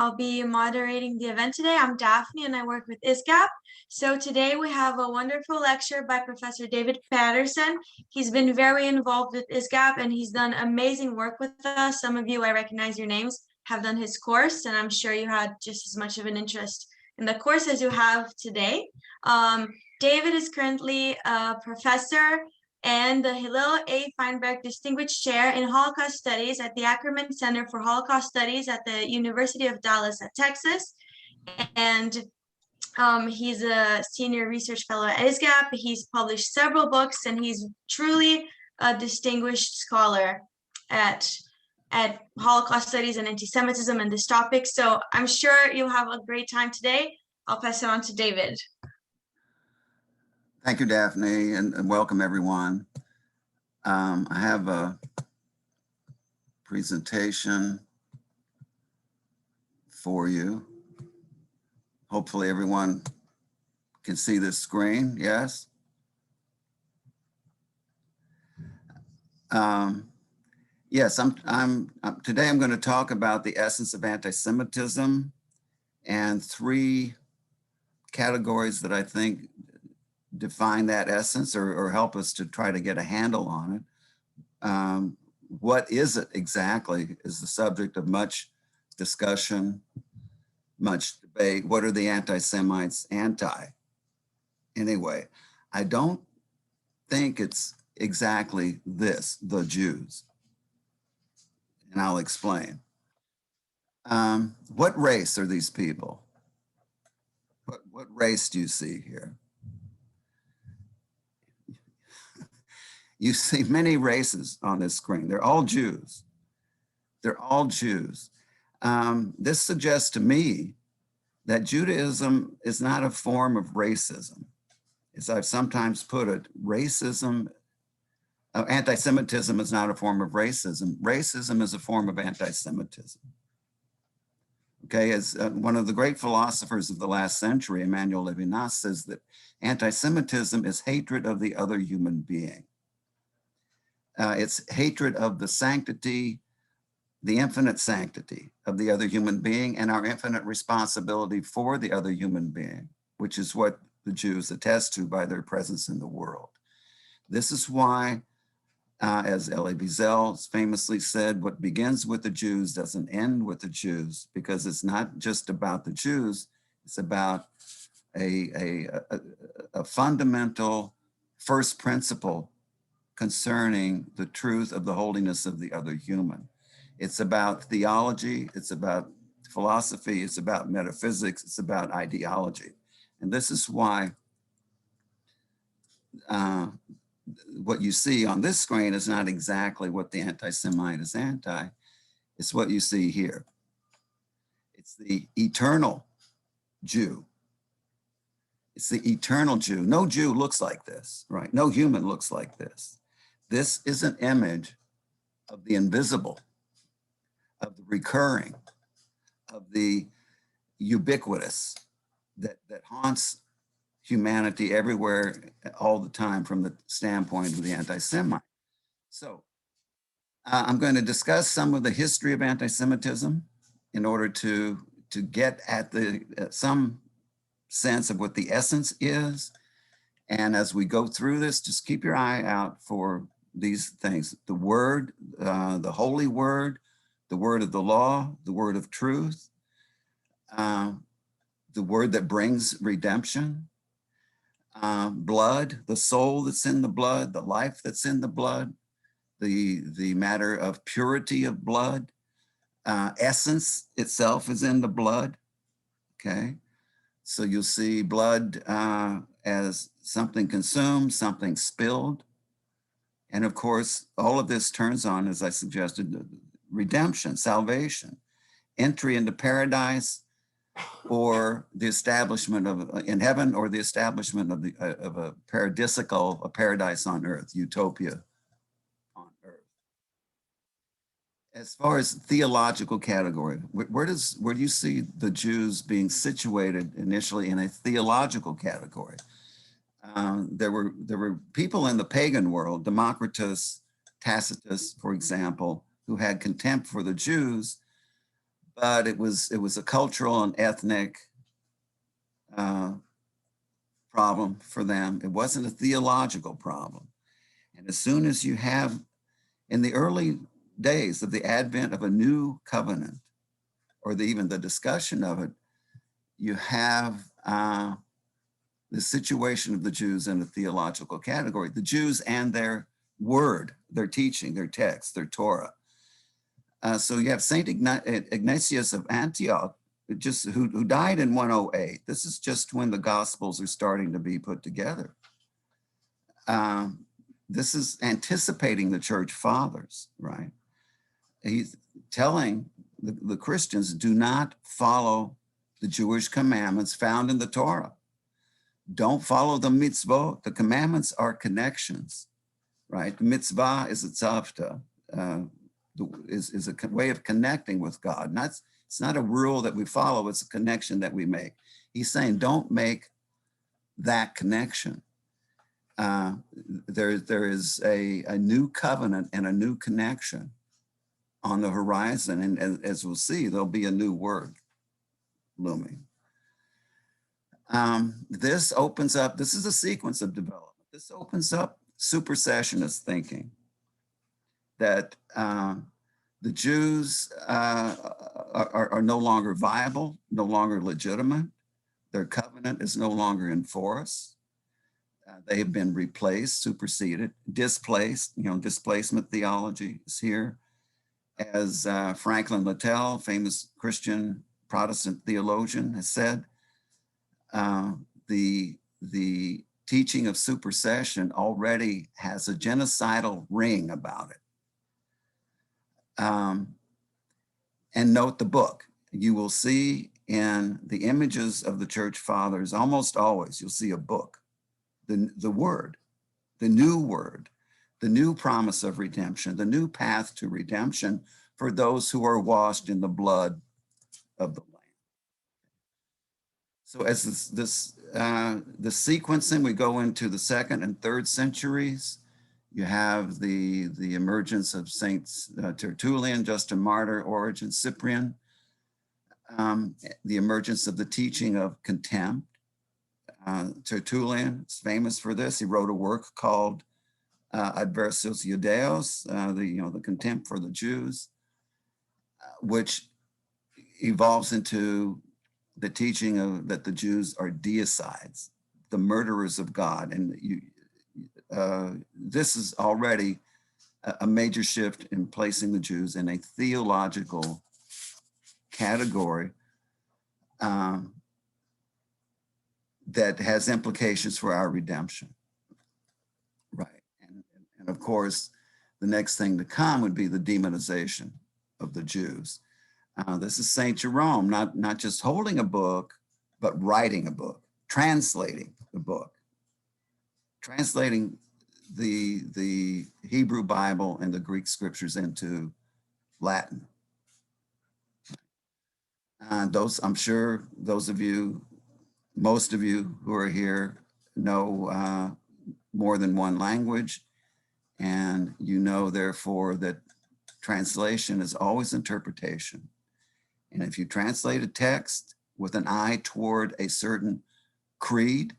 I'll be moderating the event today. I'm Daphne and I work with ISGAP. So today we have a wonderful lecture by Professor David Patterson. He's been very involved with ISGAP and he's done amazing work with us. Some of you, I recognize your names, have done his course, and I'm sure you had just as much of an interest in the course as you have today. David is currently a professor and the Hillel A. Feinberg Distinguished Chair in Holocaust Studies at the Ackerman Center for Holocaust Studies at the University of Dallas at Texas. And he's a senior research fellow at ISGAP. He's published several books and he's truly a distinguished scholar at Holocaust studies and anti-Semitism and this topic. So I'm sure you'll have a great time today. I'll pass it on to David. Thank you, Daphne, and welcome everyone. I have a presentation for you. Hopefully everyone can see this screen, yes? Yes, today I'm going to talk about the essence of anti-Semitism and three categories that I think define that essence or help us to try to get a handle on it. What is it exactly is the subject of much discussion, much debate. What are the anti-Semites anti? Anyway, I don't think it's exactly this, the Jews. And I'll explain. What race are these people? What race do you see here? You see many races on this screen. They're all Jews. They're all Jews. This suggests to me that Judaism is not a form of racism. As I've sometimes put it, anti-Semitism is not a form of racism. Racism is a form of anti-Semitism. Okay, as one of the great philosophers of the last century, Emmanuel Levinas, says that anti-Semitism is hatred of the other human being. It's hatred of the sanctity, the infinite sanctity of the other human being and our infinite responsibility for the other human being, which is what the Jews attest to by their presence in the world. This is why, as Elie Wiesel famously said, what begins with the Jews doesn't end with the Jews, because it's not just about the Jews, it's about a fundamental first principle concerning the truth of the holiness of the other human. It's about theology, it's about philosophy, it's about metaphysics, it's about ideology. And this is why what you see on this screen is not exactly what the anti-Semite is anti, it's what you see here. It's the eternal Jew. It's the eternal Jew. No Jew looks like this, right? No human looks like this. This is an image of the invisible, of the recurring, of the ubiquitous that haunts humanity everywhere, all the time from the standpoint of the anti-Semite. So I'm going to discuss some of the history of anti-Semitism in order to get at some sense of what the essence is. And as we go through this, just keep your eye out for these things: the word, the holy word, the word of the law, the word of truth, the word that brings redemption, blood, the soul that's in the blood, the life that's in the blood, the matter of purity of blood, essence itself is in the blood, okay? So you'll see blood as something consumed, something spilled. And of course, all of this turns on, as I suggested, redemption, salvation, entry into paradise, or the establishment of in heaven, or the establishment of a paradisical, a paradise on earth, utopia on earth. As far as theological category, where do you see the Jews being situated initially in a theological category? There were people in the pagan world, Democritus, Tacitus, for example, who had contempt for the Jews, but it was a cultural and ethnic problem for them. It wasn't a theological problem. And as soon as you have, in the early days of the advent of a new covenant, or even the discussion of it, you have the situation of the Jews in a theological category. The Jews and their word, their teaching, their text, their Torah. So you have Saint Ignatius of Antioch, who died in 108. This is just when the Gospels are starting to be put together. This is anticipating the church fathers, right? He's telling the Christians, do not follow the Jewish commandments found in the Torah. Don't follow the mitzvot. The commandments are connections, right? The mitzvah is a tzavta, is a way of connecting with God. It's not a rule that we follow, it's a connection that we make. He's saying, don't make that connection. There is a new covenant and a new connection on the horizon. And as we'll see, there'll be a new word looming. This opens up, this is a sequence of development. This opens up supersessionist thinking that the Jews are no longer viable, no longer legitimate. Their covenant is no longer in force. They have been replaced, superseded, displaced. Displacement theology is here. As Franklin Littell, famous Christian Protestant theologian, has said, the teaching of supersession already has a genocidal ring about it. And note the book. You will see in the images of the church fathers, almost always you'll see a book, the word, the new promise of redemption, the new path to redemption for those who are washed in the blood of the Lamb. So as the sequencing, we go into the 2nd and 3rd centuries. You have the emergence of Saints Tertullian, Justin Martyr, Origen, Cyprian, the emergence of the teaching of contempt. Tertullian is famous for this. He wrote a work called Adversus Judaeos, the contempt for the Jews, which evolves into the teaching that the Jews are deicides, the murderers of God. And this is already a major shift in placing the Jews in a theological category that has implications for our redemption, right? And of course, the next thing to come would be the demonization of the Jews. This is Saint Jerome, not just holding a book, but writing a book, translating the book, translating the Hebrew Bible and the Greek scriptures into Latin. I'm sure most of you who are here know more than one language, and you know therefore that translation is always interpretation. And if you translate a text with an eye toward a certain creed,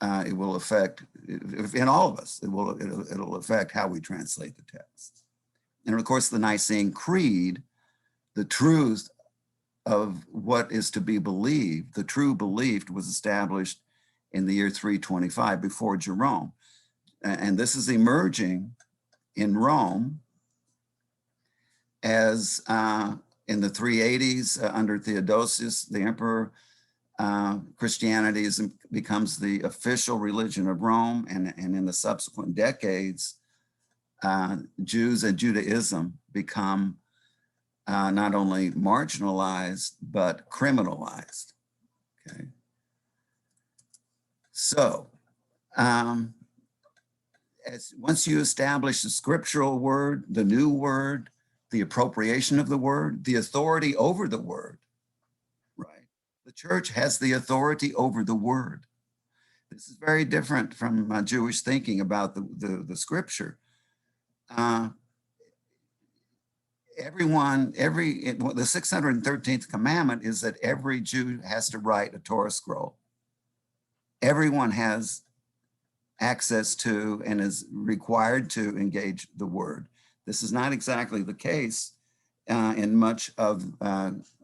it will affect, in all of us, it'll affect how we translate the text. And of course, the Nicene Creed, the truth of what is to be believed, the true belief was established in the year 325 before Jerome. And this is emerging in Rome as in the 380s under Theodosius, the emperor. Christianity becomes the official religion of Rome, and in the subsequent decades, Jews and Judaism become not only marginalized, but criminalized, okay? So, once you establish the scriptural word, the new word, the appropriation of the word, the authority over the word, right? The church has the authority over the word. This is very different from Jewish thinking about the scripture. everyone, the 613th commandment is that every Jew has to write a Torah scroll. Everyone has access to and is required to engage the word. This is not exactly the case in much of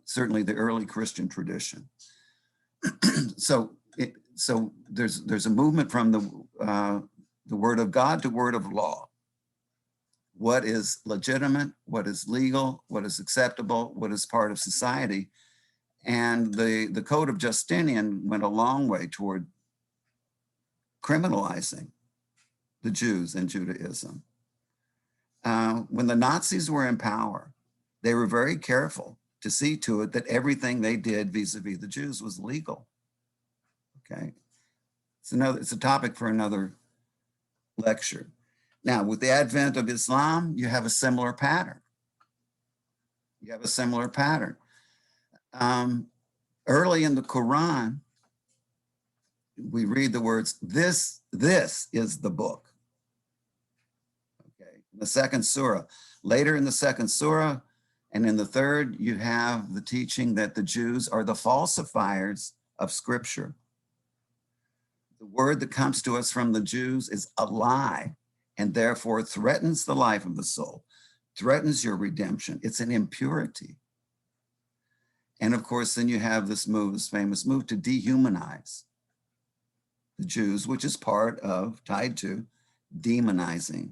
certainly the early Christian tradition. So there's a movement from the word of God to word of law. What is legitimate, what is legal, what is acceptable, what is part of society. And the Code of Justinian went a long way toward criminalizing the Jews and Judaism. When the Nazis were in power, they were very careful to see to it that everything they did vis-a-vis the Jews was legal. Okay, it's a topic for another lecture. Now, with the advent of Islam, you have a similar pattern. Early in the Quran, we read the words, this is the book. Okay, in the second surah. Later in the second surah and in the third, you have the teaching that the Jews are the falsifiers of scripture. The word that comes to us from the Jews is a lie and therefore threatens the life of the soul, threatens your redemption. It's an impurity. And of course, then you have this famous move to dehumanize the Jews, which is tied to demonizing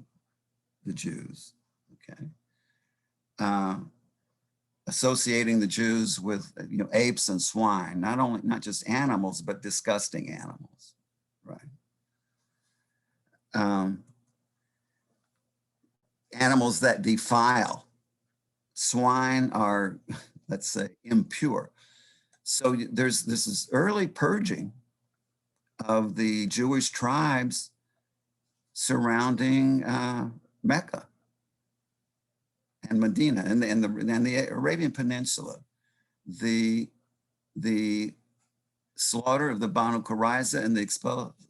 the Jews, okay? Associating the Jews with, apes and swine, not just animals, but disgusting animals, right? Animals that defile. Swine are, let's say, impure. So this is early purging of the Jewish tribes surrounding Mecca and Medina and the Arabian Peninsula. The slaughter of the Banu Qurayza and the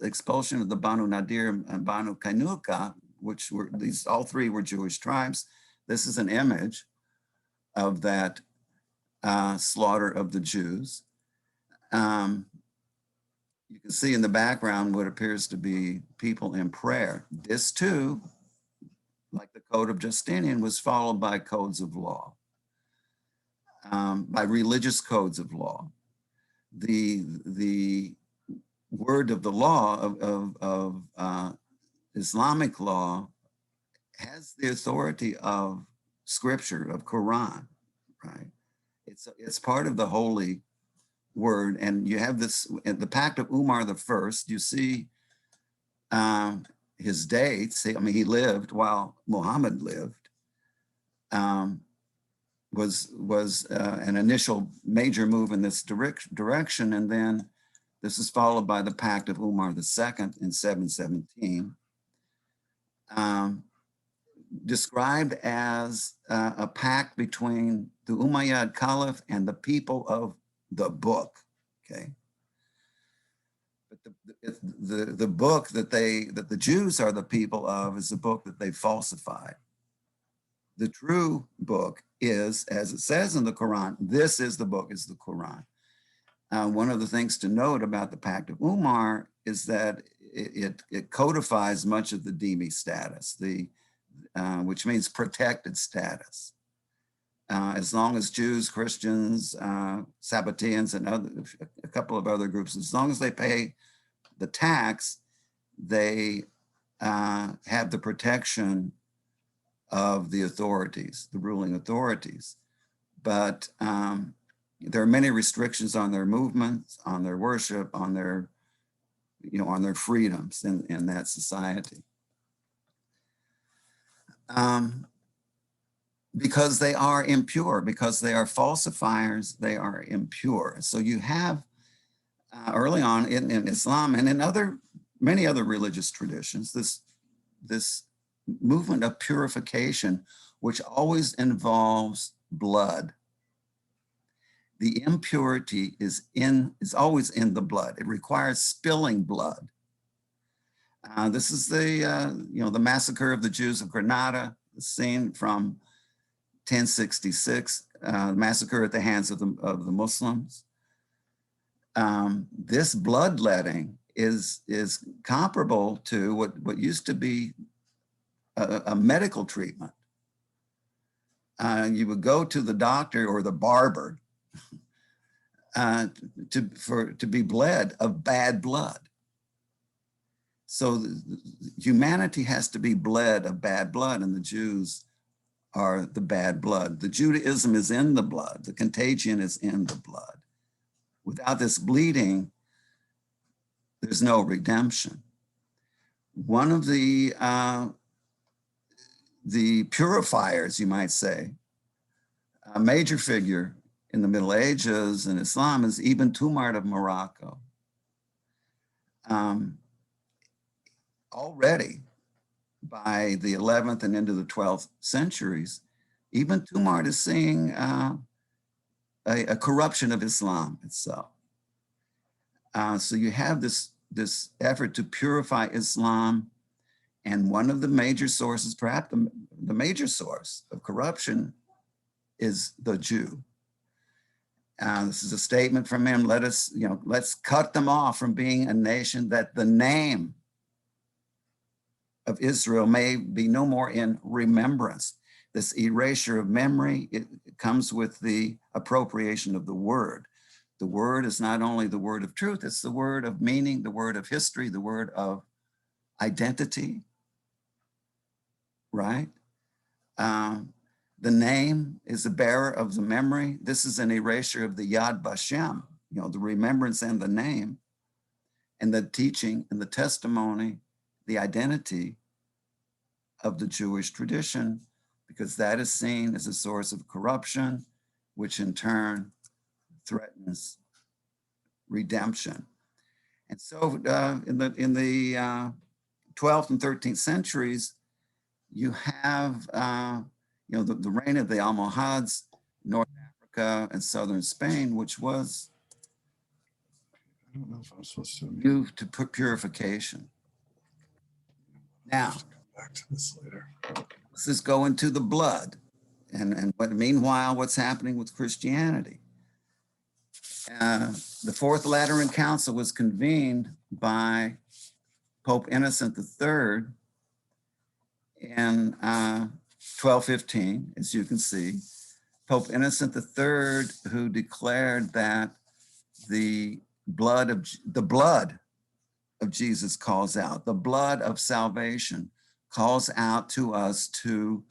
expulsion of the Banu Nadir and Banu Kainuka, which were all three were Jewish tribes. This is an image of that slaughter of the Jews. You can see in the background what appears to be people in prayer. This too, like the Code of Justinian, was followed by codes of law, by religious codes of law. The word of the law of Islamic law has the authority of scripture, of Quran, right? It's part of the holy word. And you have this, in the Pact of Umar the First, you see his dates. I mean, he lived while Muhammad lived. Was an initial major move in this direction. And then this is followed by the Pact of Umar II in 717. Described as a pact between the Umayyad Caliph and the people of the book, okay? But the book that the Jews are the people of is the book that they falsified. The true book is, as it says in the Quran, this is the book, is the Quran. One of the things to note about the Pact of Umar is that it codifies much of the Dhimmi status, which means protected status. As long as Jews, Christians, Sabbateans, and a couple of other groups, as long as they pay the tax, they have the protection of the authorities, the ruling authorities. But there are many restrictions on their movements, on their worship, on their, on their freedoms in that society. Because they are impure, because they are falsifiers, they are impure. So you have early on in Islam and in many other religious traditions, this movement of purification, which always involves blood. The impurity is always in the blood. It requires spilling blood. This is the massacre of the Jews of Granada, the scene from 1066, massacre at the hands of the Muslims. This bloodletting is comparable to what used to be a medical treatment. You would go to the doctor or the barber to be bled of bad blood. So humanity has to be bled of bad blood, and the Jews are the bad blood. The Judaism is in the blood. The contagion is in the blood. Without this bleeding, there's no redemption. One of the purifiers, you might say, a major figure in the Middle Ages in Islam is Ibn Tumart of Morocco. Already by the 11th and into the 12th centuries, Ibn Tumart is seeing a corruption of Islam itself. So you have this effort to purify Islam, and one of the major sources, perhaps the major source of corruption, is the Jew. This is a statement from him. Let's cut them off from being a nation, that the name of Israel may be no more in remembrance. This erasure of memory, it comes with the appropriation of the word. The word is not only the word of truth, it's the word of meaning, the word of history, the word of identity, right? The name is the bearer of the memory. This is an erasure of the Yad Vashem, the remembrance and the name, and the teaching and the testimony, the identity of the Jewish tradition, because that is seen as a source of corruption, which in turn threatens redemption. And so in the 12th and 13th centuries, you have the reign of the Almohads, North Africa and southern Spain, which was I don't know if I'm supposed to moved to purification. Now, come back to this later. let's just go into the blood, and meanwhile, what's happening with Christianity? The Fourth Lateran Council was convened by Pope Innocent III in 1215, as you can see. Pope Innocent III, who declared that the blood of Jesus calls out, the blood of salvation calls out to us to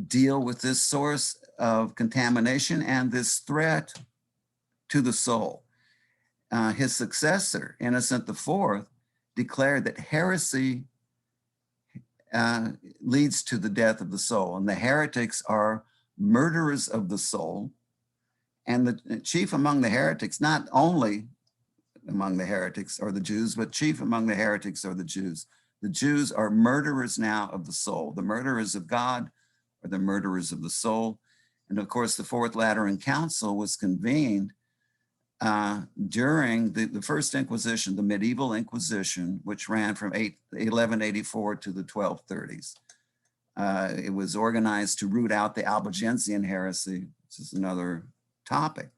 deal with this source of contamination and this threat to the soul. His successor, Innocent IV, declared that heresy leads to the death of the soul, and the heretics are murderers of the soul. And the chief among the heretics, not only among the heretics are the Jews, but chief among the heretics are the Jews. The Jews are murderers now of the soul. The murderers of God are the murderers of the soul. And of course, the Fourth Lateran Council was convened during the First Inquisition, the medieval Inquisition, which ran from 1184 to the 1230s. It was organized to root out the Albigensian heresy, which is another topic.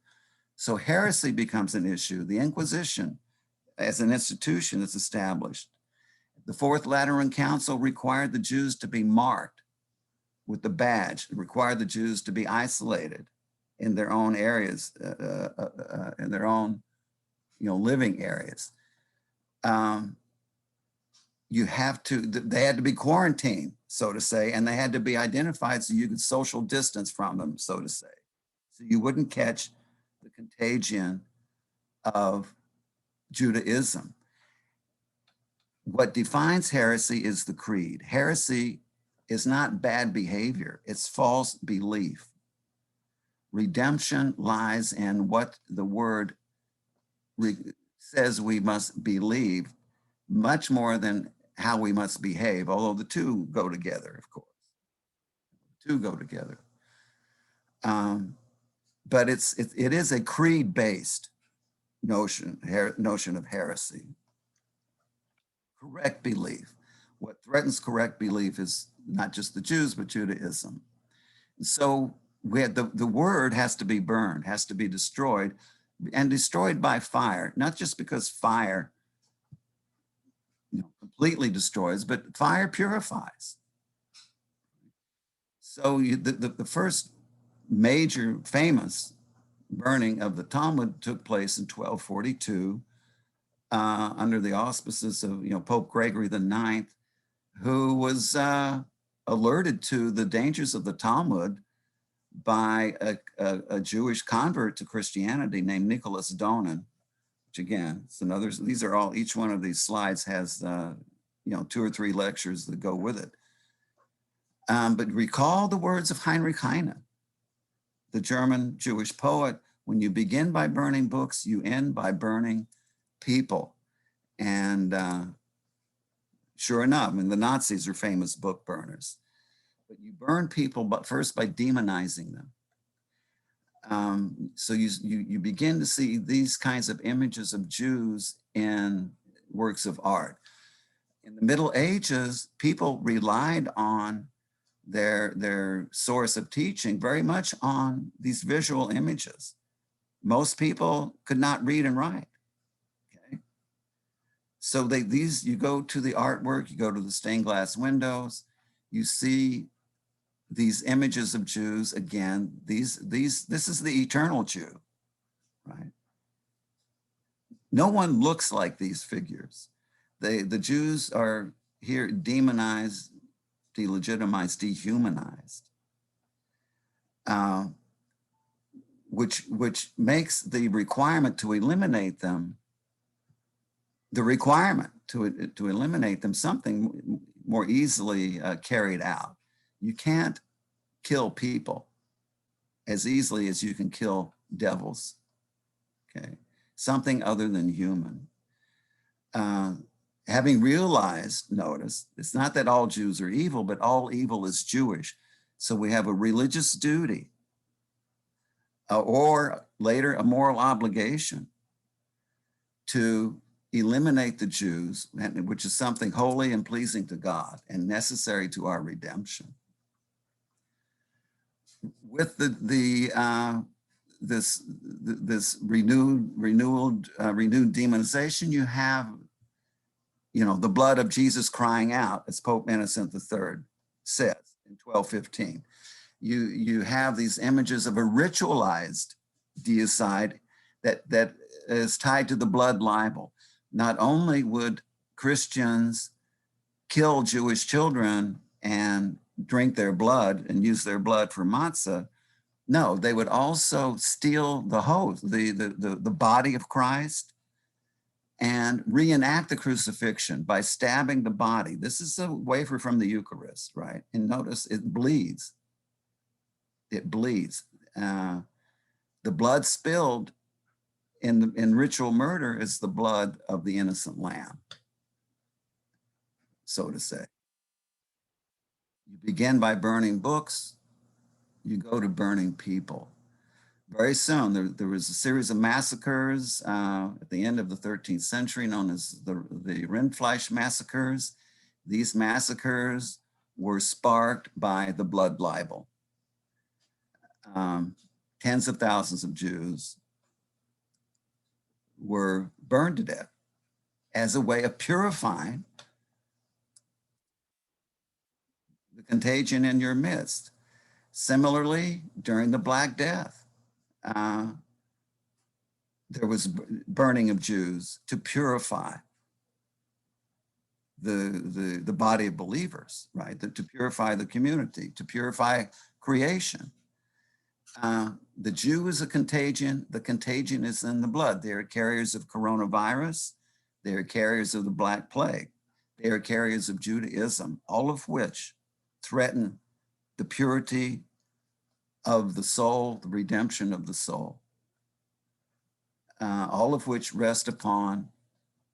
So heresy becomes an issue. The Inquisition as an institution is established. The Fourth Lateran Council required the Jews to be marked with the badge. It required the Jews to be isolated in their own areas, in their own living areas. They had to be quarantined, so to say, and they had to be identified so you could social distance from them, so to say. So you wouldn't catch the contagion of Judaism. What defines heresy is the creed. Heresy is not bad behavior, it's false belief. Redemption lies in what the word says we must believe, much more than how we must behave, although the two go together, of course. The two go together. But it is a creed-based notion of heresy. Correct belief. What threatens correct belief is not just the Jews, but Judaism. So we had the word has to be burned, has to be destroyed, and destroyed by fire, not just because fire completely destroys, but fire purifies. So the first major famous burning of the Talmud took place in 1242 under the auspices of Pope Gregory IX, who was alerted to the dangers of the Talmud by a Jewish convert to Christianity named Nicholas Donin, which again, it's another, these are all, each one of these slides has, 2 or 3 lectures that go with it. But recall the words of Heinrich Heine, the German Jewish poet: when you begin by burning books, you end by burning people. And sure enough, I mean, the Nazis are famous book burners. But you burn people, but first by demonizing them. So you begin to see these kinds of images of Jews in works of art. In the Middle Ages, people relied on their source of teaching very much on these visual images. Most people could not read and write. Okay, so you go to the artwork, you go to the stained glass windows, you see these images of Jews again. This is the eternal Jew, right? No one looks like these figures. The Jews are here demonized, delegitimized, dehumanized, which makes the requirement to eliminate them, something more easily carried out. You can't kill people as easily as you can kill devils, okay? Something other than human. Having realized, notice, it's not that all Jews are evil, but all evil is Jewish. So we have a religious duty, or later a moral obligation, to eliminate the Jews, which is something holy and pleasing to God and necessary to our redemption. With this renewed demonization, you have, the blood of Jesus crying out, as Pope Innocent III says in 1215. You have these images of a ritualized deicide that is tied to the blood libel. Not only would Christians kill Jewish children and drink their blood and use their blood for matzah, no, they would also steal the host, the body of Christ, and reenact the crucifixion by stabbing the body. This is a wafer from the Eucharist, right? And notice it bleeds. It bleeds. The blood spilled in ritual murder is the blood of the innocent lamb, so to say. You begin by burning books, you go to burning people. Very soon, there was a series of massacres at the end of the 13th century known as the Rindfleisch massacres. These massacres were sparked by the blood libel. Tens of thousands of Jews were burned to death as a way of purifying the contagion in your midst. Similarly, during the Black Death, there was burning of Jews to purify the body of believers, right? To purify the community, to purify creation. The Jew is a contagion. The contagion is in the blood. They are carriers of coronavirus. They are carriers of the Black Plague. They are carriers of Judaism, all of which threaten the purity of the soul, the redemption of the soul, all of which rest upon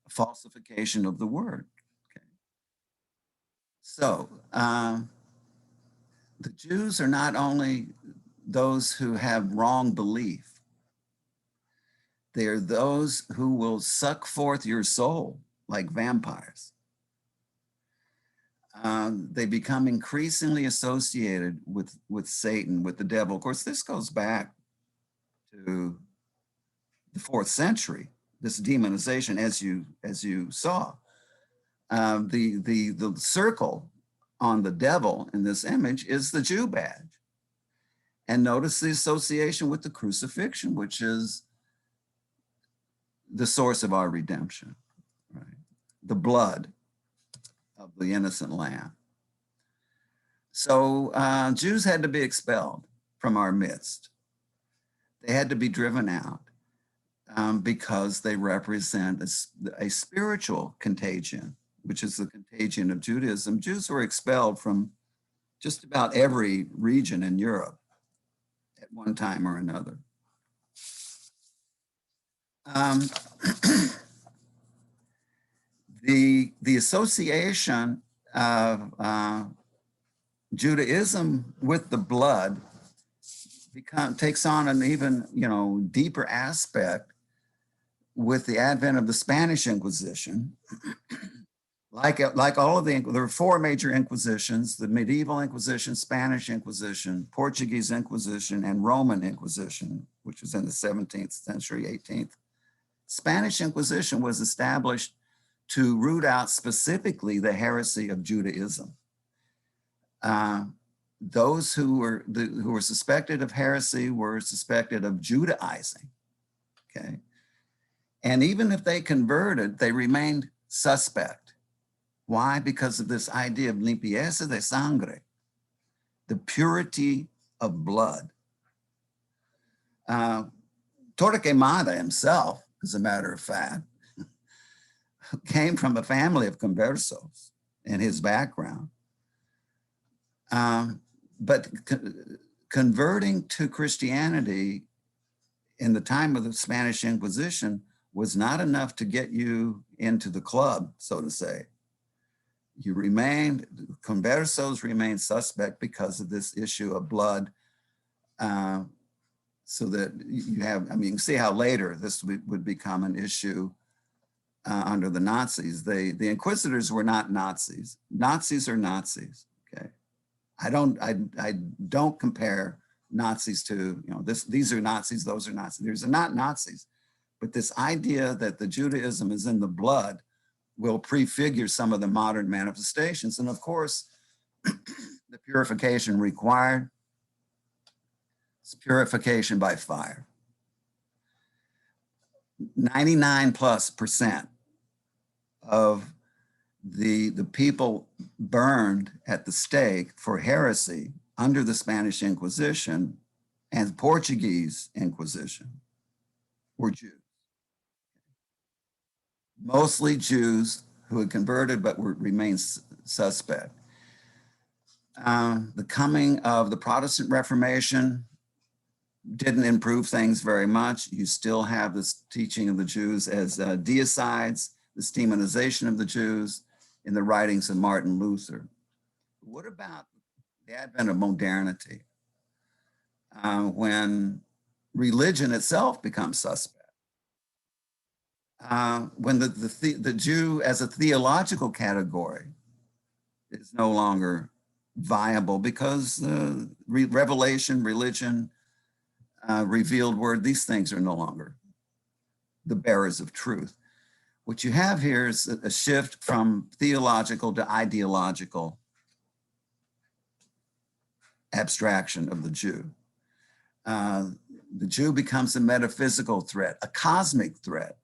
falsification of the word. Okay. So the Jews are not only those who have wrong belief, they are those who will suck forth your soul like vampires. they become increasingly associated with Satan, with the devil. Of course, this goes back to the 4th century, this demonization, as you saw. The circle on the devil in this image is the Jew badge. And notice the association with the crucifixion, which is the source of our redemption, right? The blood of the innocent lamb. So Jews had to be expelled from our midst. They had to be driven out because they represent a spiritual contagion, which is the contagion of Judaism. Jews were expelled from just about every region in Europe at one time or another. The association of Judaism with the blood takes on an even deeper aspect with the advent of the Spanish Inquisition. Like all of there were 4 major Inquisitions: the Medieval Inquisition, Spanish Inquisition, Portuguese Inquisition, and Roman Inquisition, which was in the 17th century, 18th. Spanish Inquisition was established to root out specifically the heresy of Judaism. Those who were suspected of heresy were suspected of Judaizing, okay? And even if they converted, they remained suspect. Why? Because of this idea of limpieza de sangre, the purity of blood. Torquemada himself, as a matter of fact, came from a family of conversos in his background. But converting to Christianity in the time of the Spanish Inquisition was not enough to get you into the club, so to say. Conversos remained suspect because of this issue of blood. So that you can see how later this would become an issue under the Nazis. The inquisitors were not Nazis. Nazis are Nazis, okay? I don't compare Nazis to, these are Nazis, those are Nazis. These are not Nazis. But this idea that the Judaism is in the blood will prefigure some of the modern manifestations. And of course, the purification required is purification by fire. 99+% of the people burned at the stake for heresy under the Spanish Inquisition and Portuguese Inquisition were Jews. Mostly Jews who had converted but remained suspect. The coming of the Protestant Reformation didn't improve things very much. You still have this teaching of the Jews as deicides, this demonization of the Jews in the writings of Martin Luther. What about the advent of modernity, when religion itself becomes suspect? When the Jew as a theological category is no longer viable because revelation, religion, revealed word, these things are no longer the bearers of truth. What you have here is a shift from theological to ideological abstraction of the Jew. The Jew becomes a metaphysical threat, a cosmic threat,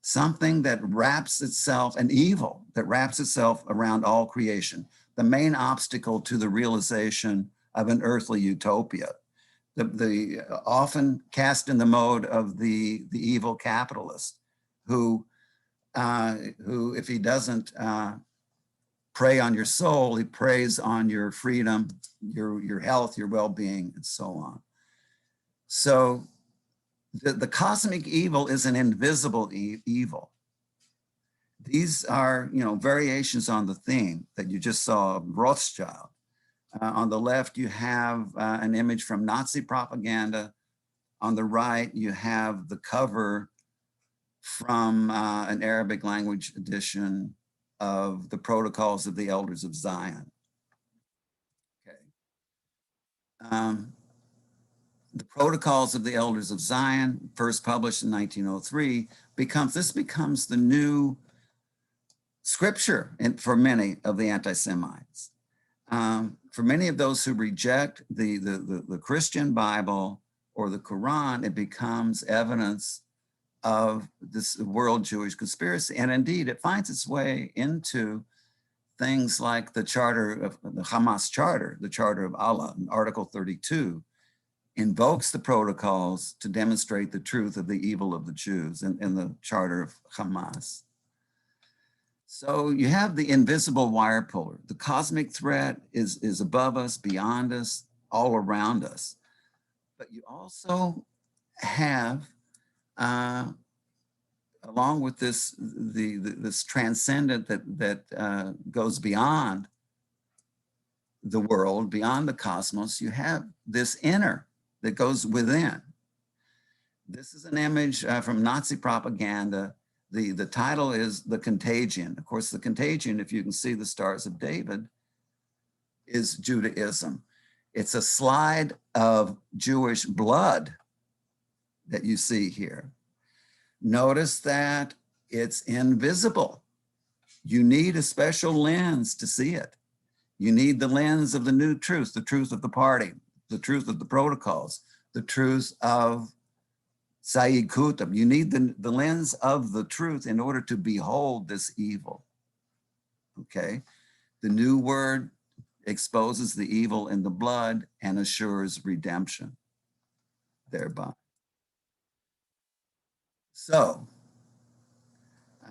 something that wraps itself, an evil that wraps itself around all creation, the main obstacle to the realization of an earthly utopia, the often cast in the mode of the evil capitalist who if he doesn't prey on your soul, he preys on your freedom, your health, your well-being, and so on. So the cosmic evil is an invisible evil. These are, variations on the theme that you just saw of Rothschild. On the left, you have an image from Nazi propaganda. On the right, you have the cover from an Arabic language edition of the Protocols of the Elders of Zion. Okay. The Protocols of the Elders of Zion, first published in 1903, becomes the new scripture for many of the anti-Semites. For many of those who reject the Christian Bible or the Quran, it becomes evidence of this world Jewish conspiracy. And indeed, it finds its way into things like the charter of the Hamas charter, the Charter of Allah, in Article 32, invokes the protocols to demonstrate the truth of the evil of the Jews in the charter of Hamas. So you have the invisible wire puller. The cosmic threat is above us, beyond us, all around us. But you also have, along with this, this transcendent that goes beyond the world, beyond the cosmos, you have this inner that goes within. This is an image from Nazi propaganda. The title is The Contagion. Of course, the contagion, if you can see the Stars of David, is Judaism. It's a slide of Jewish blood that you see here. Notice that it's invisible. You need a special lens to see it. You need the lens of the new truth, the truth of the party, the truth of the protocols, the truth of Sayyid Qutb. You need the lens of the truth in order to behold this evil, okay? The new word exposes the evil in the blood and assures redemption thereby. So,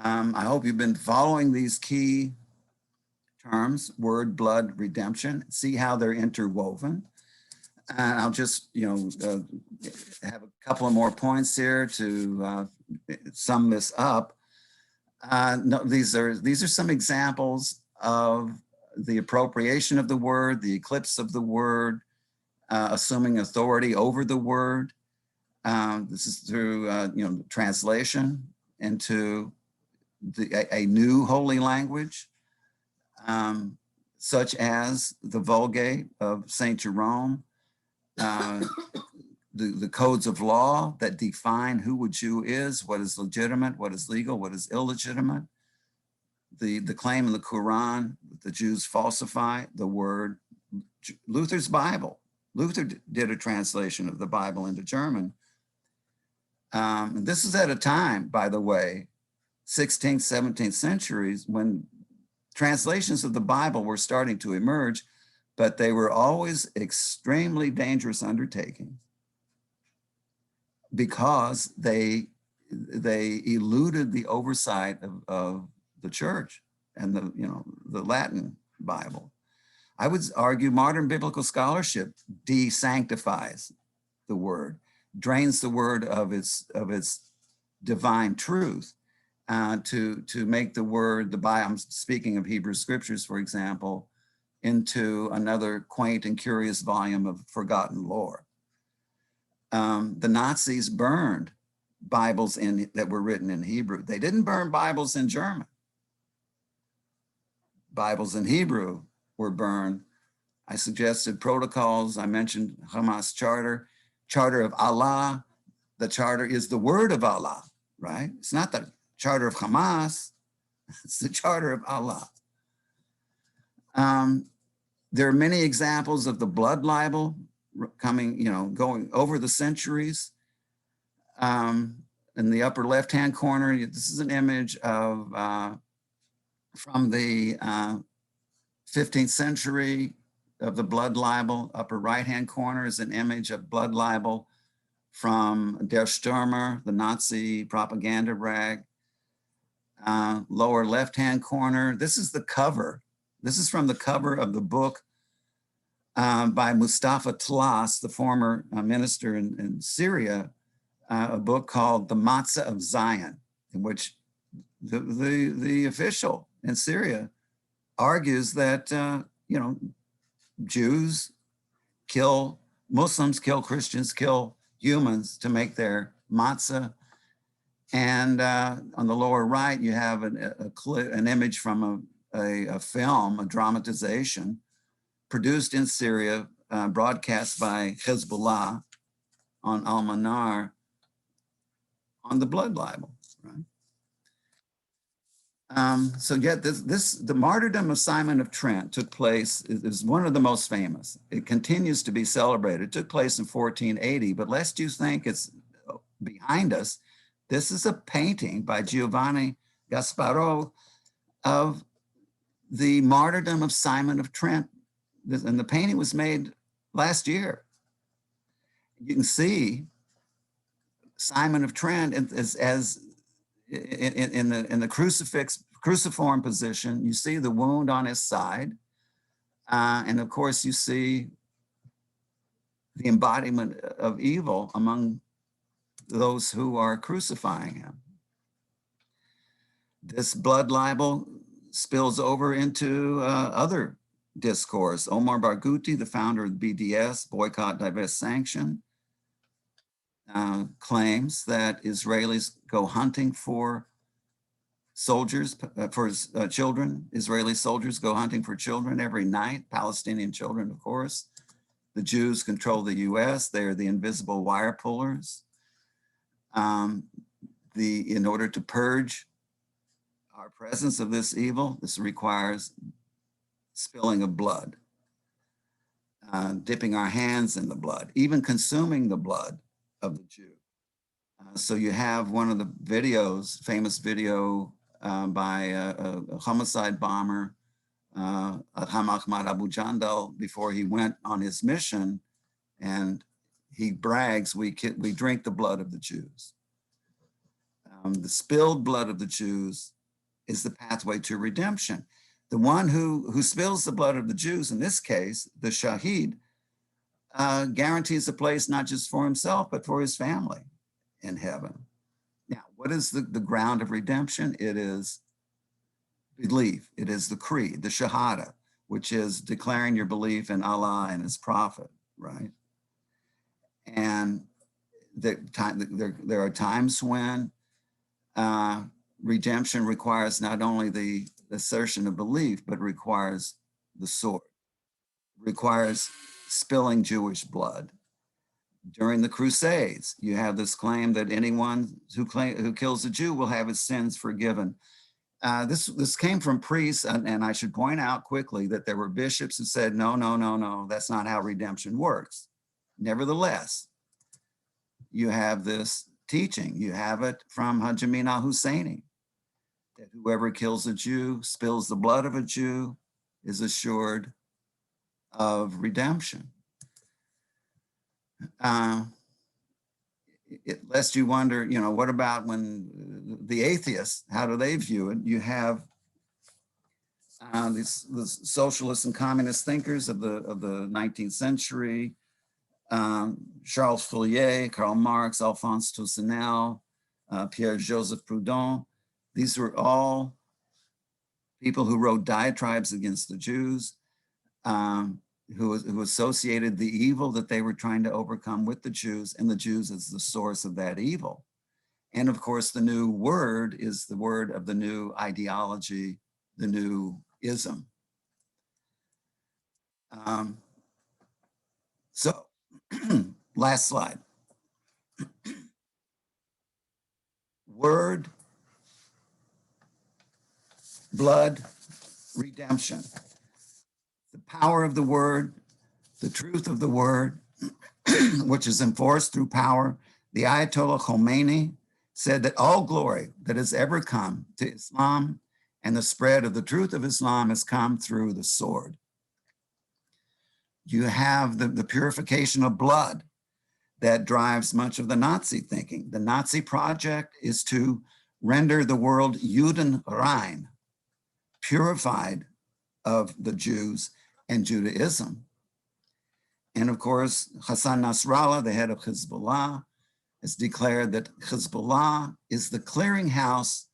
I hope you've been following these key terms, word, blood, redemption, see how they're interwoven. And I'll just, have a couple of more points here to sum this up. No, these are some examples of the appropriation of the word, the eclipse of the word, assuming authority over the word. This is through, translation into a new holy language, such as the Vulgate of St. Jerome, the codes of law that define who a Jew is, what is legitimate, what is legal, what is illegitimate. The claim in the Quran that the Jews falsify the word. Luther's Bible. Luther did a translation of the Bible into German. And this is at a time, by the way, 16th, 17th centuries, when translations of the Bible were starting to emerge, but they were always extremely dangerous undertakings because they eluded the oversight of the church and the Latin Bible. I would argue modern biblical scholarship de-sanctifies the word, drains the word of its divine truth, to make the word, the Bible, I'm speaking of Hebrew scriptures, for example, into another quaint and curious volume of forgotten lore. The Nazis burned Bibles that were written in Hebrew. They didn't burn Bibles in German. Bibles in Hebrew were burned. I suggested protocols. I mentioned Hamas charter, Charter of Allah. The charter is the word of Allah, right? It's not the Charter of Hamas, it's the Charter of Allah. There are many examples of the blood libel coming, going over the centuries. In the upper left-hand corner, this is an image of from the 15th century of the blood libel. Upper right-hand corner is an image of blood libel from Der Stürmer, the Nazi propaganda rag. Lower left-hand corner, this is the cover. This is from the cover of the book by Mustafa Tlass, the former minister in Syria, a book called The Matzah of Zion, in which the official in Syria argues that, Jews kill Muslims, kill Christians, kill humans to make their matzah, And on the lower right, you have an image from a film, a dramatization, produced in Syria, broadcast by Hezbollah on Al-Manar on the blood libel, right? So yet the martyrdom of Simon of Trent took place, is one of the most famous. It continues to be celebrated. It took place in 1480, but lest you think it's behind us, this is a painting by Giovanni Gasparo of the martyrdom of Simon of Trent. And the painting was made last year. You can see Simon of Trent as in the cruciform position. You see the wound on his side. And of course, you see the embodiment of evil among those who are crucifying him. This blood libel spills over into other discourse. Omar Barghouti, the founder of the BDS, Boycott, Divest, Sanction, claims that Israelis go hunting for soldiers, children. Israeli soldiers go hunting for children every night, Palestinian children, of course. The Jews control the US. They are the invisible wire pullers. In order to purge our presence of this evil, this requires spilling of blood, dipping our hands in the blood, even consuming the blood of the Jew. So you have one of the videos, famous video by a homicide bomber, Adham Ahmad Abu Jandal, before he went on his mission, and he brags, we drink the blood of the Jews. The spilled blood of the Jews is the pathway to redemption. The one who spills the blood of the Jews, in this case, the Shaheed, guarantees a place not just for himself, but for his family in heaven. Now, what is the ground of redemption? It is belief. It is the creed, the Shahada, which is declaring your belief in Allah and his prophet, right? And there are times when redemption requires not only the assertion of belief, but requires the sword, requires spilling Jewish blood. During the Crusades, you have this claim that anyone who kills a Jew will have his sins forgiven. This came from priests, and I should point out quickly that there were bishops who said, no, that's not how redemption works. Nevertheless, you have this teaching. You have it from Haj Amin al-Husseini, that whoever kills a Jew, spills the blood of a Jew, is assured of redemption. Lest you wonder, what about when the atheists, how do they view it? You have the socialist and communist thinkers of the 19th century, Charles Fourier, Karl Marx, Alphonse Toussaint, Pierre-Joseph Proudhon. These were all people who wrote diatribes against the Jews, who associated the evil that they were trying to overcome with the Jews, and the Jews as the source of that evil. And of course, the new word is the word of the new ideology, the new ism. So, last slide. Word, blood, redemption. The power of the word, the truth of the word, which is enforced through power. The Ayatollah Khomeini said that all glory that has ever come to Islam and the spread of the truth of Islam has come through the sword. You have the purification of blood that drives much of the Nazi thinking. The Nazi project is to render the world Juden rein, purified of the Jews and Judaism. And of course, Hassan Nasrallah, the head of Hezbollah, has declared that Hezbollah is the clearinghouse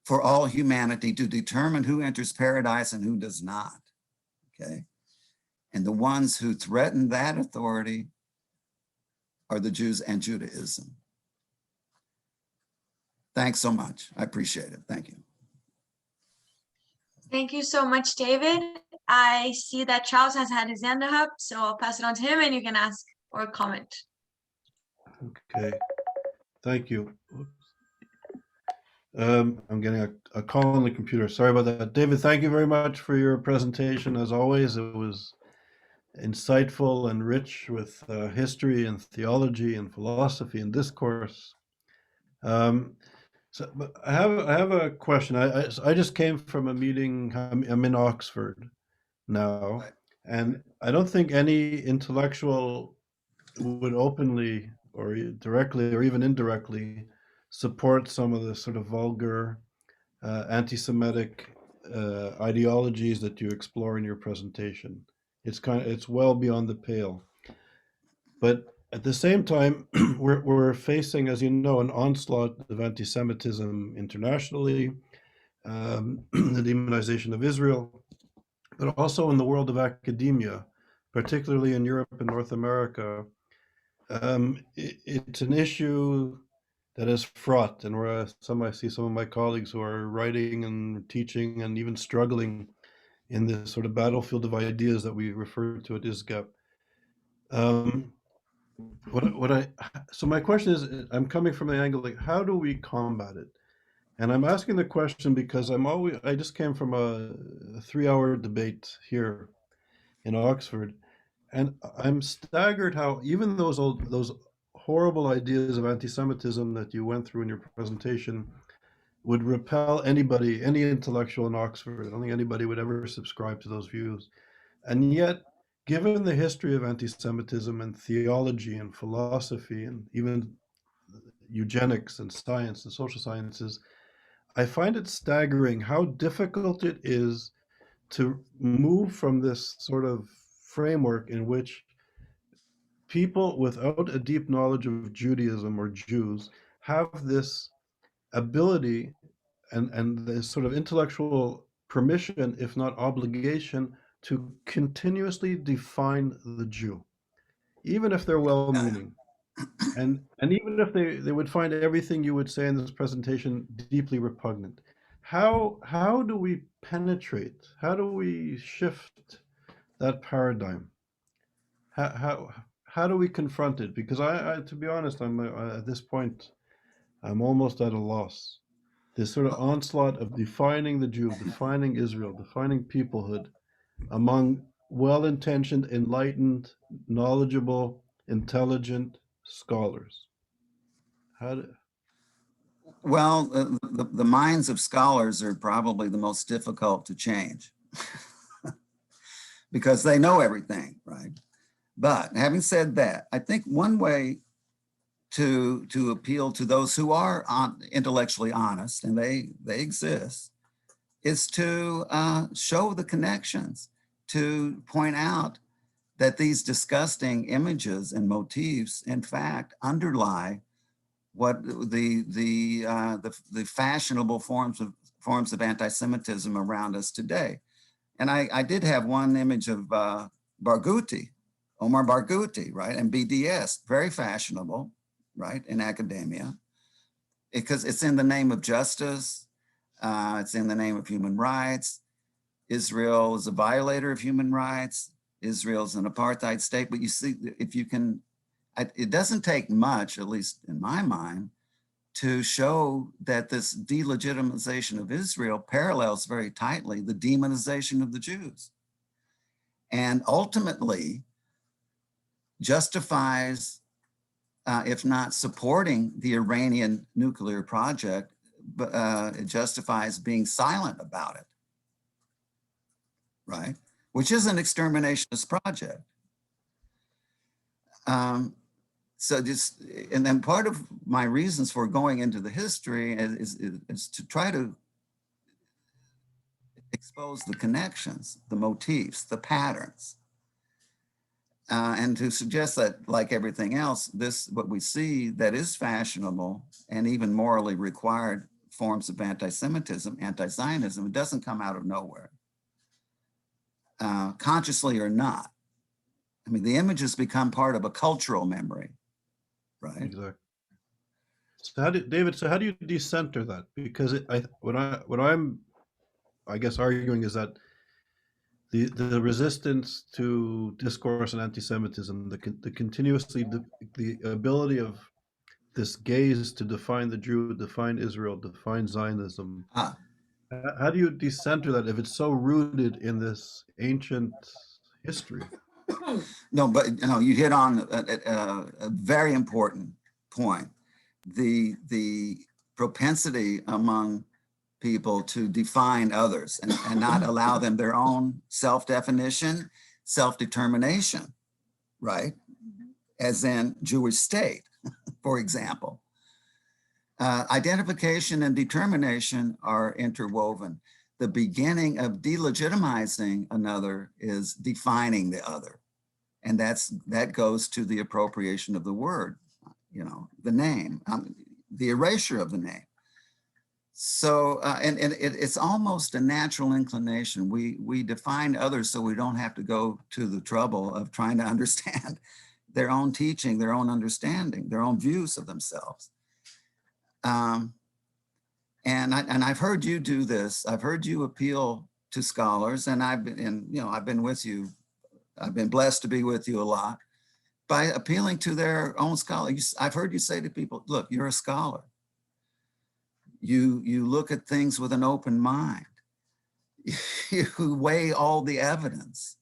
for all humanity to determine who enters paradise and who does not, okay? And the ones who threaten that authority are the Jews and Judaism. Thanks so much. I appreciate it. Thank you. Thank you so much, David. I see that Charles has had his hand up, so I'll pass it on to him and you can ask or comment. Okay, thank you. Oops. I'm getting a call on the computer. Sorry about that. David, thank you very much for your presentation. As always, it was insightful and rich with history and theology and philosophy and discourse. But I have a question. I just came from a meeting. I'm in Oxford now, Right. and I don't think any intellectual would openly or directly or even indirectly support some of the sort of vulgar anti-Semitic ideologies that you explore in your presentation. It's well beyond the pale. But at the same time, we're facing, as you know, an onslaught of anti-Semitism internationally, the demonization of Israel, but also in the world of academia, particularly in Europe and North America. It's an issue that is fraught, and where I see some of my colleagues who are writing and teaching and even struggling in this sort of battlefield of ideas that we refer to at ISGAP. So my question is, I'm coming from the angle like, how do we combat it? And I'm asking the question because I just came from a 3-hour debate here in Oxford, and I'm staggered how even those horrible ideas of anti-Semitism that you went through in your presentation would repel anybody, any intellectual in Oxford. I don't think anybody would ever subscribe to those views. And yet, given the history of anti-Semitism and theology and philosophy and even eugenics and science and social sciences, I find it staggering how difficult it is to move from this sort of framework in which people without a deep knowledge of Judaism or Jews have this ability and this sort of intellectual permission, if not obligation, to continuously define the Jew, even if they're well-meaning. And even if they would find everything you would say in this presentation deeply repugnant. How do we penetrate? How do we shift that paradigm? How do we confront it? Because I to be honest, I'm at this point, I'm almost at a loss. This sort of onslaught of defining the Jew, defining Israel, defining peoplehood among well-intentioned, enlightened, knowledgeable, intelligent scholars. Well, the minds of scholars are probably the most difficult to change because they know everything, right? But having said that, I think one way to appeal to those who are intellectually honest, and they exist, is to show the connections, to point out that these disgusting images and motifs, in fact, underlie what the fashionable forms of anti-Semitism around us today. And I did have one image of Barghouti, Umar Barghouti, right? And BDS, very fashionable, right, in academia, because it's in the name of justice, it's in the name of human rights. Israel is a violator of human rights. Israel's an apartheid state, but you see, if you can, it doesn't take much, at least in my mind, to show that this delegitimization of Israel parallels very tightly the demonization of the Jews, and ultimately justifies, if not supporting the Iranian nuclear project, but it justifies being silent about it, right? Which is an exterminationist project. So just, and then part of my reasons for going into the history is to try to expose the connections, the motifs, the patterns, and to suggest that, like everything else, what we see that is fashionable and even morally required forms of anti-Semitism, anti-Zionism, it doesn't come out of nowhere, consciously or not. I mean, the images become part of a cultural memory, right? Exactly. So how do, David, so how do you decenter that? Because what I'm, I guess, arguing is that the resistance to discourse and anti-Semitism, the continuously, the ability of this gaze to define the Jew, define Israel, define Zionism. Ah, How do you decenter that if it's so rooted in this ancient history? no, but you hit on a very important point. The propensity among people to define others and not allow them their own self-definition, self-determination, right? As in Jewish state, for example. Identification and determination are interwoven. The beginning of delegitimizing another is defining the other. And that goes to the appropriation of the word, the name, the erasure of the name. So, and it's almost a natural inclination. We define others so we don't have to go to the trouble of trying to understand their own teaching, their own understanding, their own views of themselves. And I've heard you do this. I've heard you appeal to scholars, and I've been with you. I've been blessed to be with you a lot by appealing to their own scholar. I've heard you say to people, look, you're a scholar. You look at things with an open mind. You weigh all the evidence.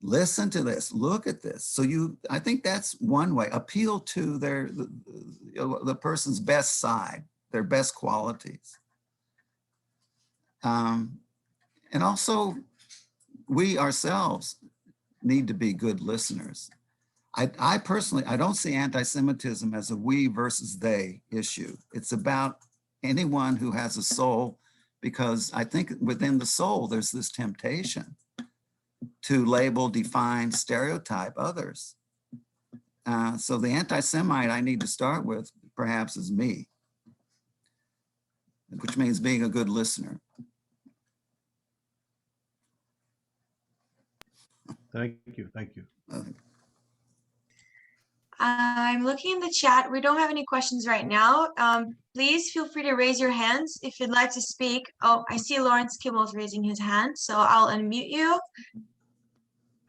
Listen to this, look at this. So I think that's one way. Appeal to the person's best side, their best qualities. And also, we ourselves need to be good listeners. I personally, I don't see anti-Semitism as a we versus they issue. It's about anyone who has a soul, because I think within the soul, there's this temptation to label, define, stereotype others. So the anti-Semite I need to start with perhaps is me, which means being a good listener. Thank you, thank you. I'm looking in the chat. We don't have any questions right now. Please feel free to raise your hands if you'd like to speak. Oh, I see Lawrence Kimball's raising his hand, so I'll unmute you.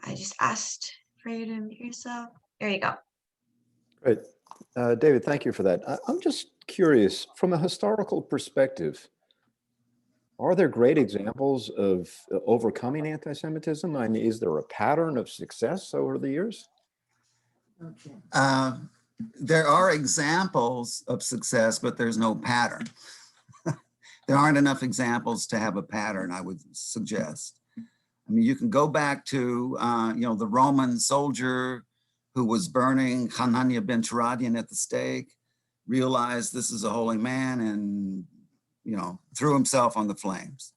I just asked for you to unmute yourself. There you go. Great. David, thank you for that. I'm just curious, from a historical perspective, are there great examples of overcoming anti-Semitism? I mean, is there a pattern of success over the years? There are examples of success, but there's no pattern. There aren't enough examples to have a pattern, I would suggest. I mean, you can go back to, the Roman soldier who was burning Hananiah ben Teradian at the stake, realized this is a holy man, and, threw himself on the flames.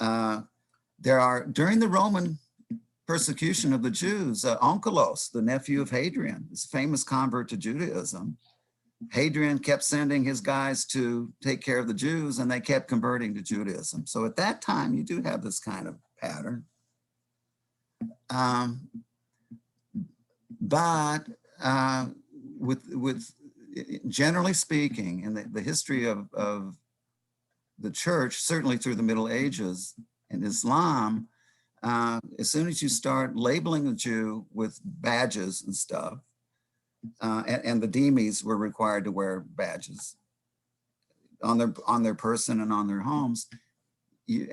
During the Roman persecution of the Jews, Onkelos, the nephew of Hadrian, this famous convert to Judaism, Hadrian kept sending his guys to take care of the Jews, and they kept converting to Judaism. So at that time, you do have this kind of pattern. But with generally speaking, in the history of the church, certainly through the Middle Ages and Islam, as soon as you start labeling a Jew with badges and stuff, and the Dhimmis were required to wear badges on their person and on their homes, you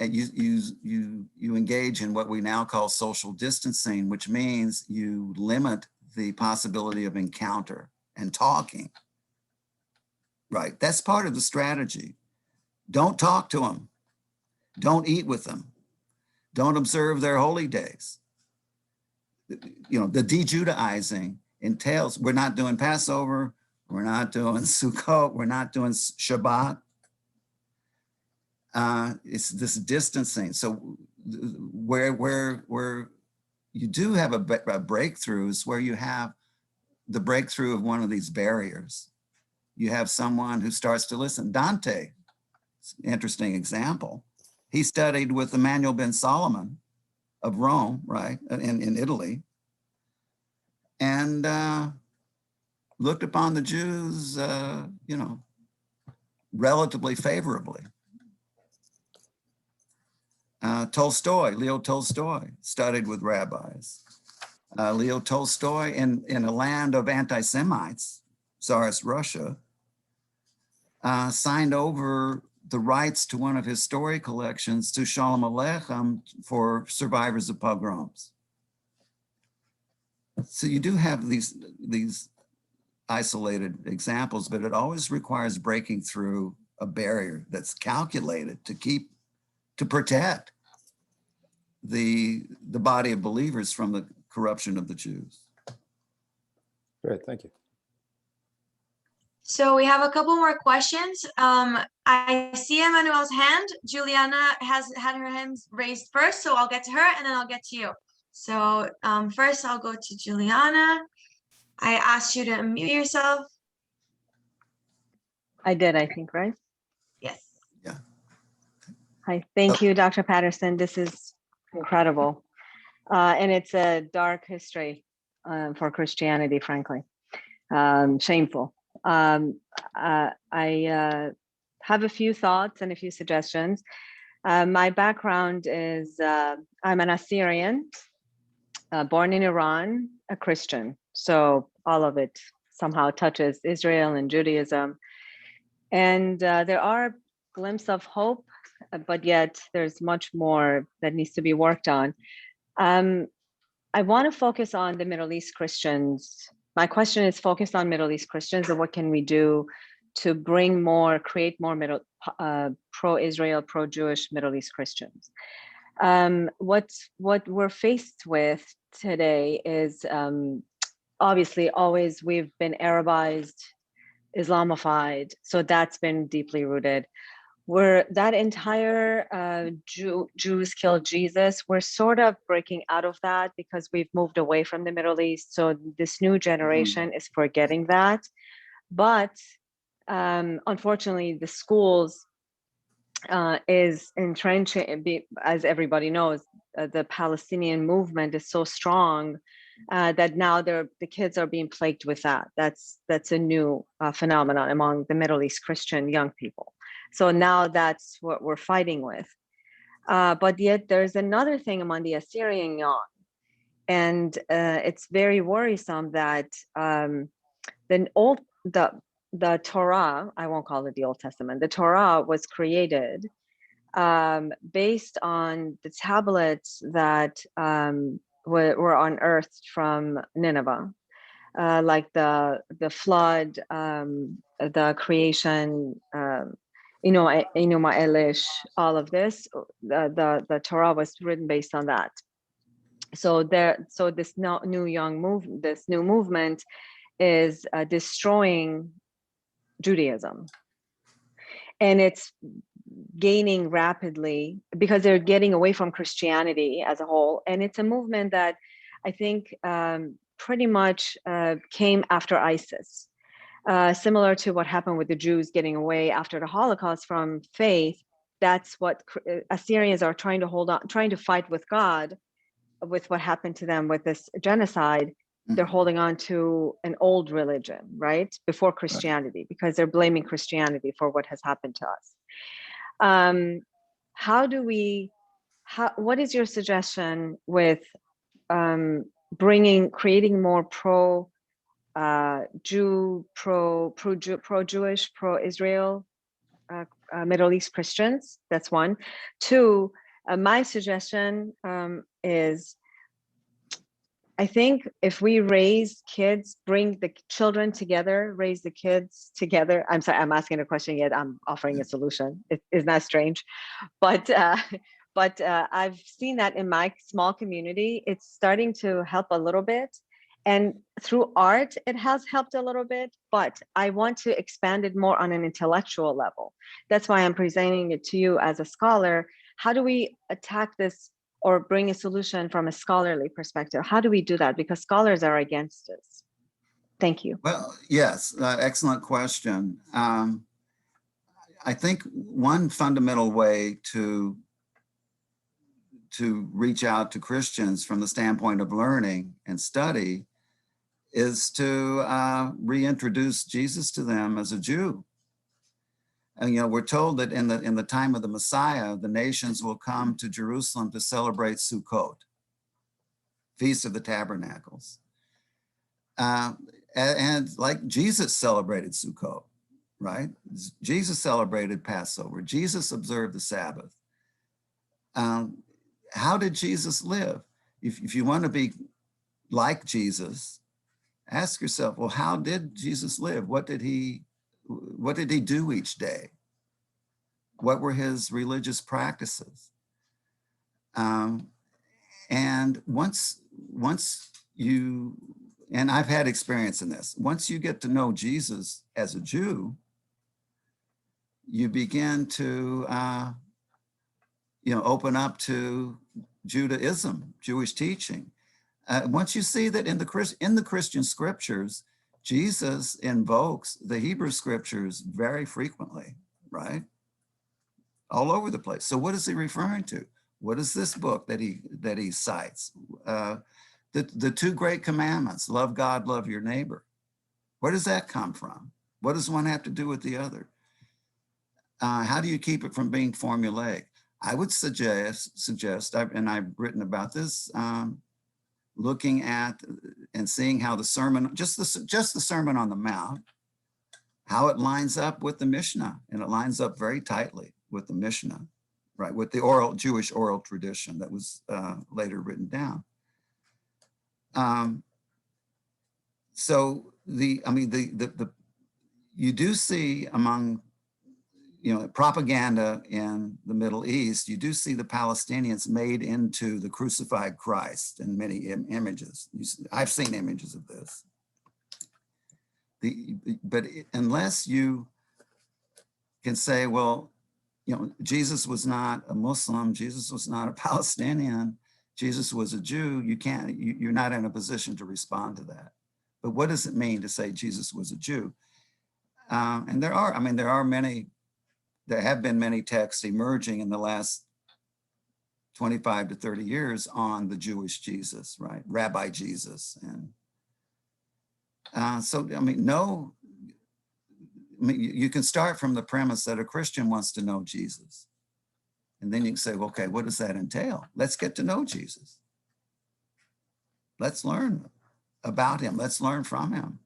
engage in what we now call social distancing, which means you limit the possibility of encounter and talking. Right, that's part of the strategy. Don't talk to them. Don't eat with them. Don't observe their holy days. The de-Judaizing entails, we're not doing Passover, we're not doing Sukkot, we're not doing Shabbat. It's this distancing. So where you do have a breakthrough is where you have the breakthrough of one of these barriers. You have someone who starts to listen. Dante, interesting example. He studied with Emmanuel ben Solomon of Rome, right, in Italy. And looked upon the Jews, you know, relatively favorably. Leo Tolstoy studied with rabbis. Leo Tolstoy, in a land of anti-Semites, Tsarist Russia, signed over the rights to one of his story collections to Shalom Aleichem for survivors of pogroms. So you do have these isolated examples, but it always requires breaking through a barrier that's calculated to protect the body of believers from the corruption of the Jews. Great, thank you. So we have a couple more questions. I see Emmanuel's hand. Juliana has had her hands raised first, so I'll get to her and then I'll get to you. So first I'll go to Juliana. I asked you to unmute yourself. I did, I think, right? Yes. Yeah. Hi, thank you, Dr. Patterson. This is incredible. And it's a dark history for Christianity, frankly. Shameful. I have a few thoughts and a few suggestions. My background is I'm an Assyrian, born in Iran, a Christian. So all of it somehow touches Israel and Judaism. And there are glimpses of hope, but yet there's much more that needs to be worked on. I want to focus on the Middle East Christians. My question is focused on Middle East Christians and what can we do to bring more, create more pro-Israel, pro-Jewish Middle East Christians. What we're faced with today is obviously always we've been Arabized, Islamified, so that's been deeply rooted. Where that entire Jews killed Jesus, we're sort of breaking out of that because we've moved away from the Middle East. So this new generation is forgetting that. But unfortunately, the schools is entrenching, as everybody knows, the Palestinian movement is so strong that now the kids are being plagued with that. That's a new phenomenon among the Middle East Christian young people. So now that's what we're fighting with. But yet there's another thing among the Assyrian young, and it's very worrisome that the Torah, I won't call it the Old Testament, the Torah was created based on the tablets that were unearthed from Nineveh, like the flood, the creation, Enuma Elish, all of this. The Torah was written based on that. So this new movement is destroying Judaism, and it's gaining rapidly because they're getting away from Christianity as a whole. And it's a movement that I think pretty much came after ISIS, similar to what happened with the Jews getting away after the Holocaust from faith. That's what Assyrians are trying to hold on, trying to fight with God with what happened to them with this genocide. They're holding on to an old religion, right? Before Christianity, because they're blaming Christianity for what has happened to us. What is your suggestion with creating more pro-Jewish, pro-Israel Middle East Christians? That's one. Two, my suggestion is, I think if we raise kids, bring the children together, raise the kids together. I'm sorry, I'm asking a question yet I'm offering a solution. Isn't that strange? But I've seen that in my small community. It's starting to help a little bit. And through art, it has helped a little bit, but I want to expand it more on an intellectual level. That's why I'm presenting it to you as a scholar. How do we attack this or bring a solution from a scholarly perspective? How do we do that? Because scholars are against this. Thank you. Well, yes, excellent question. I think one fundamental way to reach out to Christians from the standpoint of learning and study is to reintroduce Jesus to them as a Jew. And, you know, we're told that in the time of the Messiah, the nations will come to Jerusalem to celebrate Sukkot, Feast of the Tabernacles. And like Jesus celebrated Sukkot, right? Jesus celebrated Passover. Jesus observed the Sabbath. How did Jesus live? If you want to be like Jesus, ask yourself, well, how did Jesus live? What did he do each day? What were his religious practices? And once you, and I've had experience in this, once you get to know Jesus as a Jew, you begin to, open up to Judaism, Jewish teaching. Once you see that in the Christian scriptures, Jesus invokes the Hebrew scriptures very frequently, right? All over the place. So what is he referring to? What is this book that he cites? The two great commandments, love God, love your neighbor. Where does that come from? What does one have to do with the other? How do you keep it from being formulaic? I would suggest, and I've written about this, looking at and seeing how the sermon, just the Sermon on the Mount, how it lines up with the Mishnah, and it lines up very tightly with the Mishnah, right? With the Jewish oral tradition that was later written down. So you do see among propaganda in the Middle East, you do see the Palestinians made into the crucified Christ in many images. I've seen images of this. But unless you can say, well, Jesus was not a Muslim, Jesus was not a Palestinian, Jesus was a Jew, you're not in a position to respond to that. But what does it mean to say Jesus was a Jew? And there have been many texts emerging in the last 25 to 30 years on the Jewish Jesus, right? Rabbi Jesus. And you can start from the premise that a Christian wants to know Jesus. And then you can say, well, okay, what does that entail? Let's get to know Jesus. Let's learn about him. Let's learn from him.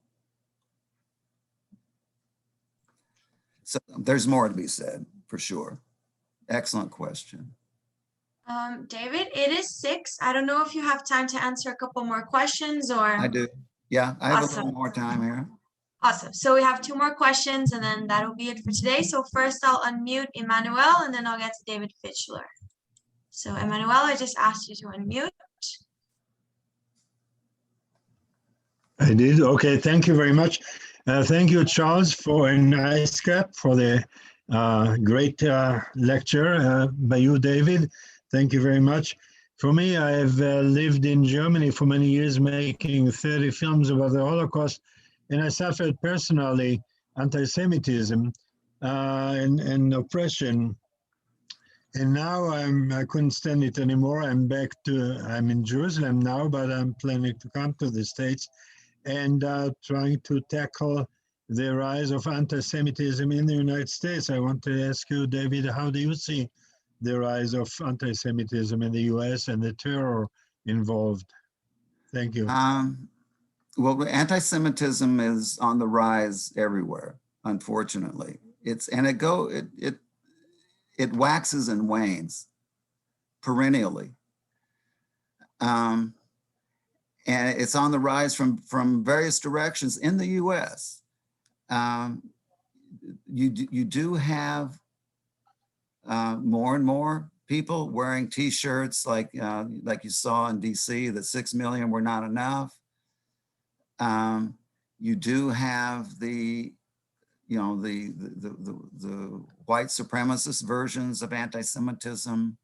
So there's more to be said, for sure. Excellent question. David, it is 6. I don't know if you have time to answer a couple more questions or. I do. Yeah, I have Awesome. a little more time here. Awesome. So we have 2 more questions and then that'll be it for today. So first I'll unmute Emmanuel and then I'll get to David Fitchler. So Emmanuel, I just asked you to unmute. I did. Okay, thank you very much. Thank you, Charles, for ISGAP for the great lecture by you, David. Thank you very much. For me, I have lived in Germany for many years, making 30 films about the Holocaust, and I suffered personally anti-Semitism and oppression. And now I couldn't stand it anymore. I'm in Jerusalem now, but I'm planning to come to the States and trying to tackle the rise of anti-Semitism in the United States. I want to ask you, David, how do you see the rise of anti-Semitism in the US and the terror involved? Thank you. Well, anti-Semitism is on the rise everywhere, unfortunately. It waxes and wanes perennially. And it's on the rise from various directions in the US. You do have more and more people wearing T-shirts like you saw in DC, that 6 million were not enough. You do have the white supremacist versions of anti-Semitism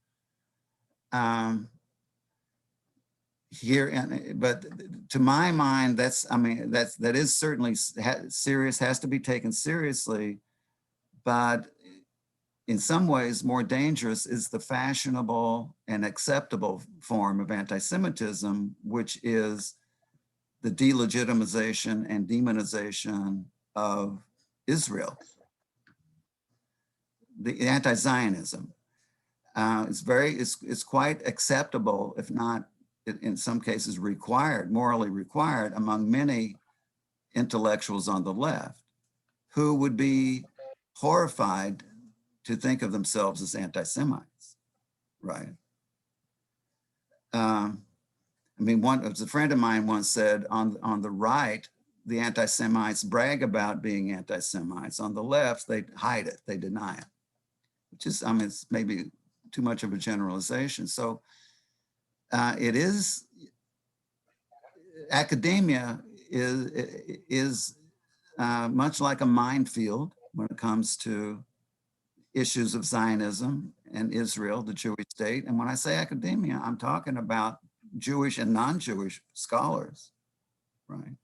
here, but to my mind, that is certainly serious, has to be taken seriously. But in some ways, more dangerous is the fashionable and acceptable form of anti-Semitism, which is the delegitimization and demonization of Israel. The anti-Zionism is quite acceptable, if not in some cases required, morally required, among many intellectuals on the left who would be horrified to think of themselves as anti-Semites, right? I mean, as a friend of mine once said, on the right, the anti-Semites brag about being anti-Semites. On the left, they hide it, they deny it, which is, I mean, it's maybe too much of a generalization. So academia is much like a minefield when it comes to issues of Zionism and Israel, the Jewish state. And when I say academia, I'm talking about Jewish and non-Jewish scholars, right?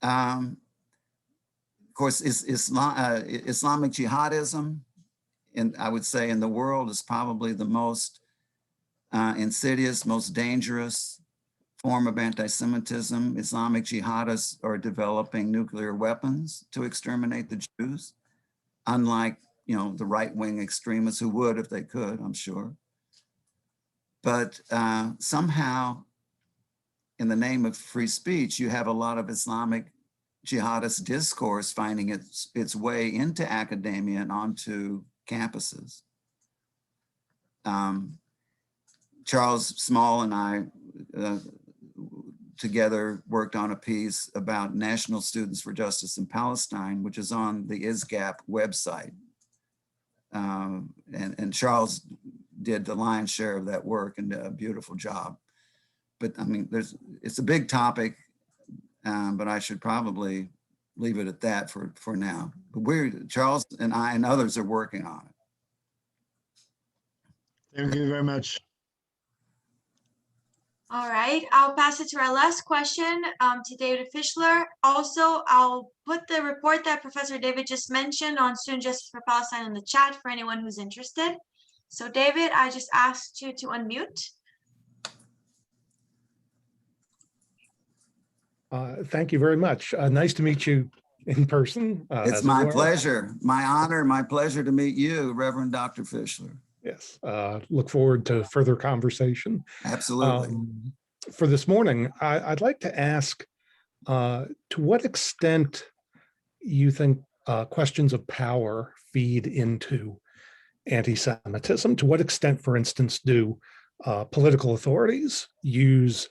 Of course, Islamic jihadism, I would say in the world, is probably the most insidious, most dangerous form of anti-Semitism. Islamic jihadists are developing nuclear weapons to exterminate the Jews, unlike, you know, the right-wing extremists who would if they could, I'm sure. But somehow, in the name of free speech, you have a lot of Islamic jihadist discourse finding its way into academia and onto campuses. Charles Small and I together worked on a piece about National Students for Justice in Palestine, which is on the ISGAP website. And Charles did the lion's share of that work and did a beautiful job. But I mean, it's a big topic, but I should probably leave it at that for now. But Charles and I and others are working on it. Thank you very much. All right, I'll pass it to our last question to David Fischler. Also, I'll put the report that Professor David just mentioned on Student Justice for Palestine in the chat for anyone who's interested. So David, I just asked you to unmute. Thank you very much. Nice to meet you in person. It's my pleasure, my honor, my pleasure to meet you, Reverend Dr. Fischler. Yes, look forward to further conversation. Absolutely. For this morning, I'd like to ask to what extent you think questions of power feed into anti-Semitism? To what extent, for instance, do political authorities use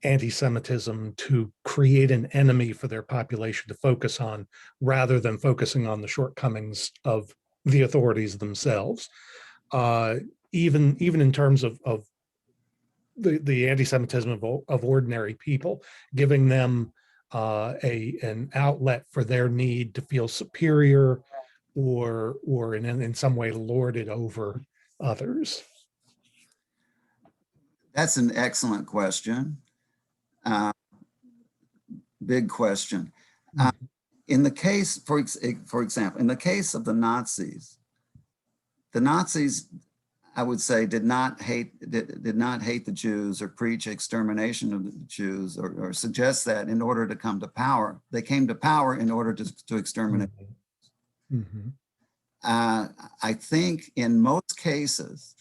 anti-Semitism to create an enemy for their population to focus on, rather than focusing on the shortcomings of the authorities themselves? Even in terms of the anti-Semitism of ordinary people, giving them an outlet for their need to feel superior or in some way lord it over others? That's an excellent question. Big question. In the case, for example, in the case of the Nazis, I would say, did not hate the Jews or preach extermination of the Jews or suggest that in order to come to power. They came to power in order to exterminate. Mm-hmm. I think in most cases,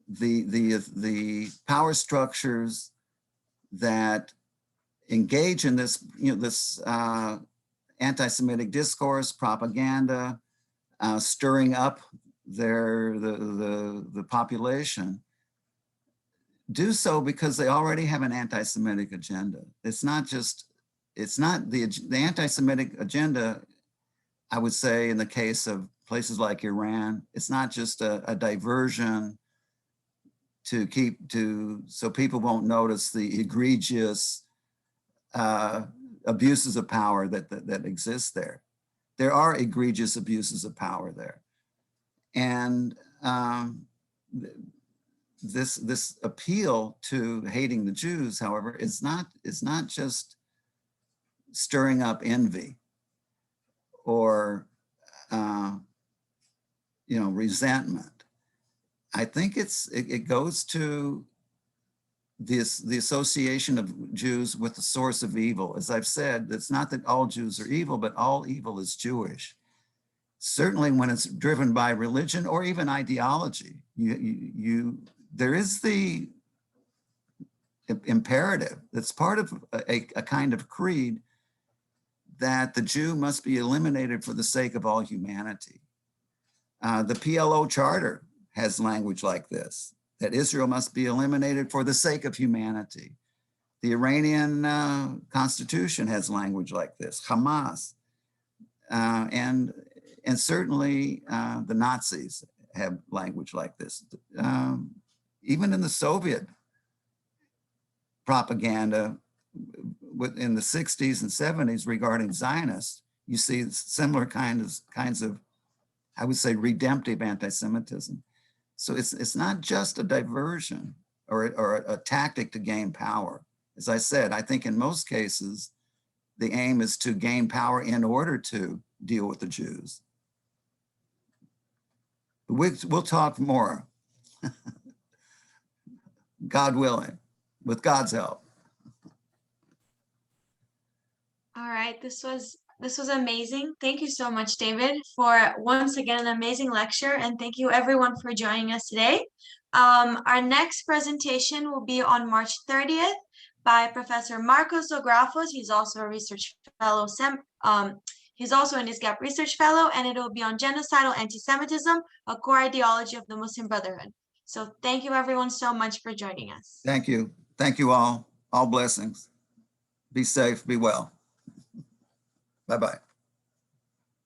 the power structures that engage in this, this anti-Semitic discourse, propaganda, stirring up the population, do so because they already have an anti-Semitic agenda. The anti-Semitic agenda, I would say, in the case of places like Iran, it's not just a diversion so people won't notice the egregious abuses of power that exist there. There are egregious abuses of power there. And this appeal to hating the Jews, however, is not just stirring up envy or resentment. I think it goes to the association of Jews with the source of evil. As I've said, it's not that all Jews are evil, but all evil is Jewish. Certainly when it's driven by religion or even ideology, there is the imperative that's part of a kind of creed that the Jew must be eliminated for the sake of all humanity. The PLO Charter has language like this, that Israel must be eliminated for the sake of humanity. The Iranian Constitution has language like this, Hamas, and certainly the Nazis have language like this. Even in the Soviet propaganda in the 60s and 70s regarding Zionists, you see similar kinds of, I would say, redemptive anti-Semitism. So it's not just a diversion or a tactic to gain power. As I said, I think in most cases, the aim is to gain power in order to deal with the Jews. We'll talk more, God willing, with God's help. All right, this was amazing. Thank you so much, David, for once again an amazing lecture, and thank you everyone for joining us today. Our next presentation will be on March 30th by Professor Marcos Zografos. He's also a research fellow. He's also an ISGAP research fellow, and it will be on genocidal anti-Semitism, a core ideology of the Muslim Brotherhood. So thank you everyone so much for joining us. Thank you. Thank you all. All blessings. Be safe, be well. Bye-bye.